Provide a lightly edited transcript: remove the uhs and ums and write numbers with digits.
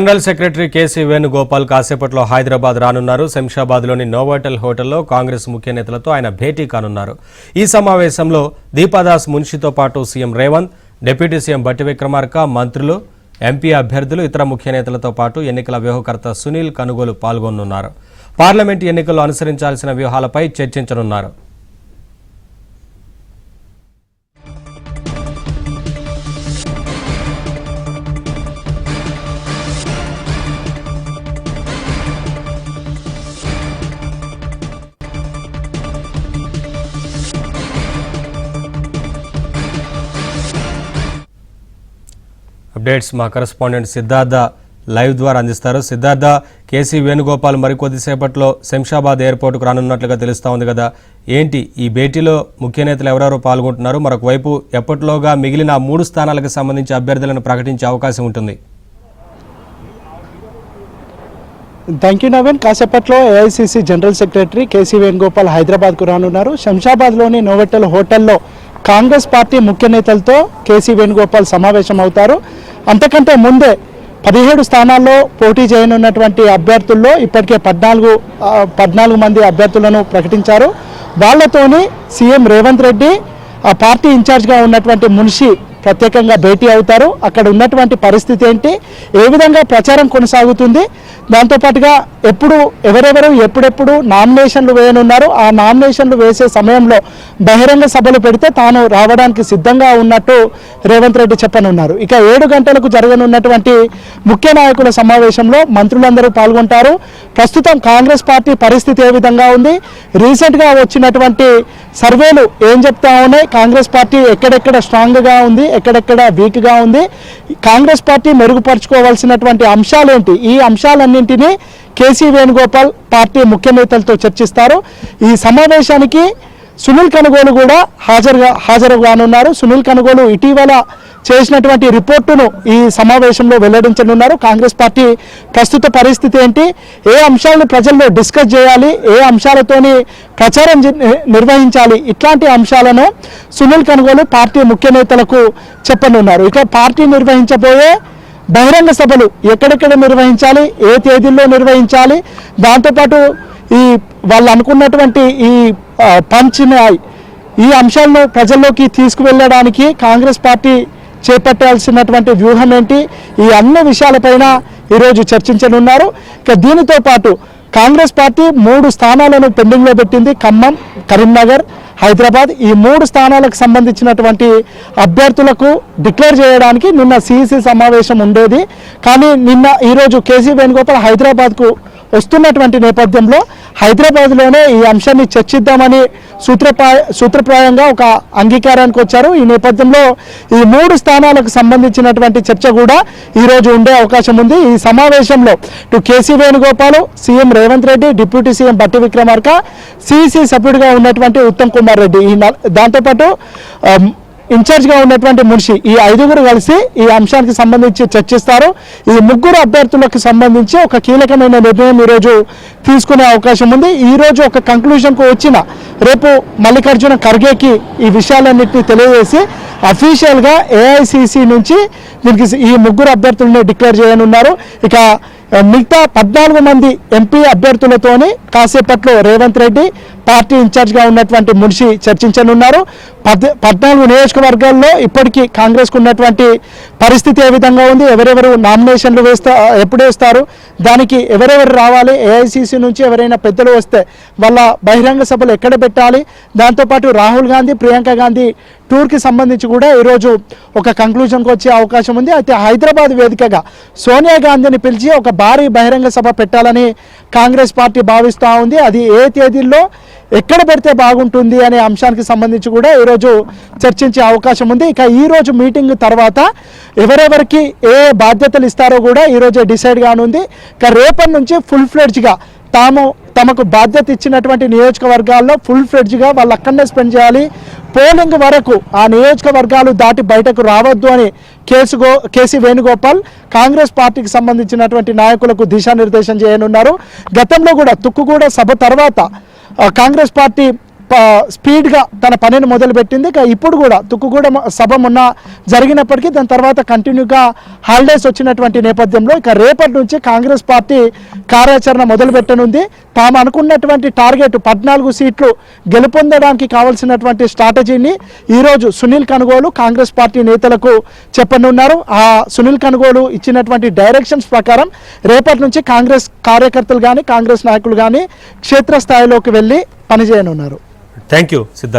General secretary KC Venugopal కాసేపట్లో హైదరాబాద్ రానున్నారు. శంషాబాద్లోని Novotel హోటల్లో కాంగ్రెస్ ముఖ్య నేతలతో ఆయన భేటీ కానున్నారు. ఈ సమావేశంలో దీపాదాస్ మున్షితో పాటు CM Revanth, deputy CM Bhatti Vikramarka, మంత్రులు, ఎంపీ అభ్యర్థులు, ఇతర ముఖ్య నేతలతో పాటు ఎన్నికల వ్యూహకర్త సునీల్ కనుగోలు పాల్గొనున్నారు. పార్లమెంట్ ఎన్నికల్లో అనుసరించాల్సిన వ్యూహాలపై చర్చించనున్నారు. అప్డేట్స్ మా కరెస్పాండెంట్ సిద్ధార్థ లైవ్ ద్వారా అందిస్తారు. సిద్ధార్థ, కేసీ వేణుగోపాల్ మరికొద్దిసేపట్లో శంషాబాద్ ఎయిర్పోర్టుకు రానున్నట్లుగా తెలుస్తూ ఉంది కదా, ఏంటి ఈ భేటీలో ముఖ్య నేతలు ఎవరెవరు పాల్గొంటున్నారు? మరొక వైపు ఎప్పటిలోగా మిగిలిన 3 స్థానాలకు సంబంధించి అభ్యర్థులను ప్రకటించే అవకాశం ఉంటుంది? Thank you Naveen. కాసేపట్లో AICC general secretary KC Venugopal హైదరాబాద్కు రానున్నారు. శంషాబాద్లోని నోవెటల్ హోటల్లో కాంగ్రెస్ పార్టీ ముఖ్య నేతలతో కేసీ వేణుగోపాల్ సమావేశం అవుతారు. అంతకంటే ముందే 17 స్థానాల్లో పోటీ చేయనున్నటువంటి అభ్యర్థుల్లో ఇప్పటికే 14 మంది అభ్యర్థులను ప్రకటించారు. వాళ్లతోని సీఎం రేవంత్ రెడ్డి, ఆ పార్టీ ఇన్ఛార్జ్గా ఉన్నటువంటి మున్షి ప్రత్యేకంగా భేటీ అవుతారు. అక్కడ ఉన్నటువంటి పరిస్థితి ఏంటి, ఏ విధంగా ప్రచారం కొనసాగుతుంది, దాంతోపాటుగా ఎవరెవరు ఎప్పుడెప్పుడు నామినేషన్లు వేయనున్నారు, ఆ నామినేషన్లు వేసే సమయంలో బహిరంగ సభలు పెడితే తాను రావడానికి సిద్ధంగా ఉన్నట్టు రేవంత్ రెడ్డి చెప్పనున్నారు. ఇక 7 గంటలకు జరగనున్నటువంటి ముఖ్య నాయకుల సమావేశంలో మంత్రులందరూ పాల్గొంటారు. ప్రస్తుతం కాంగ్రెస్ పార్టీ పరిస్థితి ఏ విధంగా ఉంది, రీసెంట్గా వచ్చినటువంటి సర్వేలు ఏం చెప్తా ఉన్నాయి, కాంగ్రెస్ పార్టీ ఎక్కడెక్కడ స్ట్రాంగ్గా ఉంది, ఎక్కడెక్కడ వీక్గా ఉంది, కాంగ్రెస్ పార్టీ మెరుగుపరుచుకోవాల్సినటువంటి అంశాలేంటి, ఈ అంశాలన్నింటినీ కేసీ వేణుగోపాల్ పార్టీ ముఖ్య నేతలతో చర్చిస్తారు. ఈ సమావేశానికి సునీల్ కనుగోలు కూడా హాజరుగానున్నారు. సునీల్ కనుగోలు ఇటీవల చేసినటువంటి రిపోర్టును ఈ సమావేశంలో వెల్లడించనున్నారు. కాంగ్రెస్ పార్టీ ప్రస్తుత పరిస్థితి ఏంటి, ఏ అంశాలను ప్రజల్లో డిస్కస్ చేయాలి, ఏ అంశాలతోని ప్రచారం నిర్వహించాలి, ఇట్లాంటి అంశాలను సునీల్ కనుగోలు పార్టీ ముఖ్య నేతలకు చెప్పనున్నారు. ఇక పార్టీ నిర్వహించబోయే బహిరంగ సభలు ఎక్కడెక్కడ నిర్వహించాలి, ఏ తేదీల్లో నిర్వహించాలి, దాంతోపాటు వాళ్ళు అనుకున్నటువంటి ఈ పంచినాయ్ ఈ అంశాలను ప్రజల్లోకి తీసుకువెళ్ళడానికి కాంగ్రెస్ పార్టీ చేపట్టాల్సినటువంటి వ్యూహం ఏంటి, ఈ అన్ని విషయాలపైన ఈరోజు చర్చించనున్నారు. ఇక దీనితో పాటు కాంగ్రెస్ పార్టీ 3 స్థానాలను పెండింగ్లో పెట్టింది. ఖమ్మం, కరీంనగర్, హైదరాబాద్. ఈ 3 స్థానాలకు సంబంధించినటువంటి అభ్యర్థులకు డిక్లేర్ చేయడానికి నిన్న సిఇసి సమావేశం ఉండేది. కానీ ఈరోజు కేసీ వేణుగోపాల్ హైదరాబాద్కు వస్తున్నటువంటి నేపథ్యంలో హైదరాబాద్లోనే ఈ అంశాన్ని చర్చిద్దామని సూత్రప్రాయంగా ఒక అంగీకారానికి వచ్చారు. ఈ నేపథ్యంలో ఈ 3 స్థానాలకు సంబంధించినటువంటి చర్చ కూడా ఈరోజు ఉండే అవకాశం ఉంది. ఈ సమావేశంలో KC Venugopal, CM Revanth Reddy, deputy CM Bhatti Vikramarka, CEC సభ్యుడిగా ఉన్నటువంటి ఉత్తమ్ కుమార్ రెడ్డి, దాంతోపాటు ఇన్ఛార్జ్గా ఉన్నటువంటి మున్షి, ఈ 5గురు కలిసి ఈ అంశానికి సంబంధించి చర్చిస్తారు. ఈ 3 అభ్యర్థులకు సంబంధించి ఒక కీలకమైన నిర్ణయం ఈరోజు తీసుకునే అవకాశం ఉంది. ఈరోజు ఒక కంక్లూజన్కు వచ్చిన రేపు మల్లికార్జున ఖర్గేకి ఈ విషయాలన్నింటినీ తెలియజేసి అఫీషియల్గా ఏఐసిసి నుంచి దీనికి ఈ 3 అభ్యర్థులను డిక్లేర్ చేయనున్నారు. ఇక మిగతా 14 మంది ఎంపీ అభ్యర్థులతోని కాసేపట్లో రేవంత్ రెడ్డి, పార్టీ ఇన్ఛార్జ్గా ఉన్నటువంటి మున్షి చర్చించనున్నారు. 14 నియోజకవర్గాల్లో ఇప్పటికీ కాంగ్రెస్కు ఉన్నటువంటి పరిస్థితి ఏ విధంగా ఉంది, ఎవరెవరు నామినేషన్లు ఎప్పుడు వేస్తారు, దానికి ఎవరెవరు రావాలి, ఏఐసిసి నుంచి ఎవరైనా పెద్దలు వస్తే వాళ్ళ బహిరంగ సభలు ఎక్కడ పెట్టాలి, దాంతోపాటు రాహుల్ గాంధీ, ప్రియాంక గాంధీ టూర్కి సంబంధించి కూడా ఈరోజు ఒక కంక్లూజన్కి వచ్చే అవకాశం ఉంది. అయితే హైదరాబాద్ వేదికగా సోనియా గాంధీని పిలిచి ఒక భారీ బహిరంగ సభ పెట్టాలని కాంగ్రెస్ పార్టీ భావిస్తూ ఉంది. అది ఏ తేదీల్లో ఎక్కడ పెడితే బాగుంటుంది అనే అంశానికి సంబంధించి కూడా ఈరోజు చర్చించే అవకాశం ఉంది. ఇక ఈరోజు మీటింగ్ తర్వాత ఎవరెవరికి ఏ బాధ్యతలు ఇస్తారో కూడా ఈరోజే డిసైడ్ కానుంది. ఇక రేపటి నుంచి ఫుల్ ఫ్లెడ్జ్గా తమకు బాధ్యత ఇచ్చినటువంటి నియోజకవర్గాల్లో ఫుల్ ఫ్లెడ్జ్గా వాళ్ళు అక్కడనే స్పెండ్ చేయాలి. పోలింగ్ వరకు ఆ నియోజకవర్గాలు దాటి బయటకు రావద్దు అని కేసీ వేణుగోపాల్ కాంగ్రెస్ పార్టీకి సంబంధించినటువంటి నాయకులకు దిశానిర్దేశం చేయనున్నారు. గతంలో కూడా తుక్కుగూడ సభ తర్వాత కాంగ్రెస్ పార్టీ స్పీడ్గా తన పనిని మొదలుపెట్టింది. ఇక ఇప్పుడు కూడా తుక్కుగూడ సభ మొన్న జరిగినప్పటికీ దాని తర్వాత కంటిన్యూగా హాలిడేస్ వచ్చినటువంటి నేపథ్యంలో ఇక రేపటి నుంచి కాంగ్రెస్ పార్టీ కార్యాచరణ మొదలుపెట్టనుంది. తాము అనుకున్నటువంటి టార్గెట్ 14 సీట్లు గెలుపొందడానికి కావాల్సినటువంటి స్ట్రాటజీని ఈరోజు సునీల్ కనుగోలు కాంగ్రెస్ పార్టీ నేతలకు చెప్పనున్నారు. ఆ సునీల్ కనుగోలు ఇచ్చినటువంటి డైరెక్షన్స్ ప్రకారం రేపటి నుంచి కాంగ్రెస్ కార్యకర్తలు కానీ కాంగ్రెస్ నాయకులు కానీ క్షేత్రస్థాయిలోకి వెళ్ళి పనిచేయనున్నారు. Thank you Siddharth.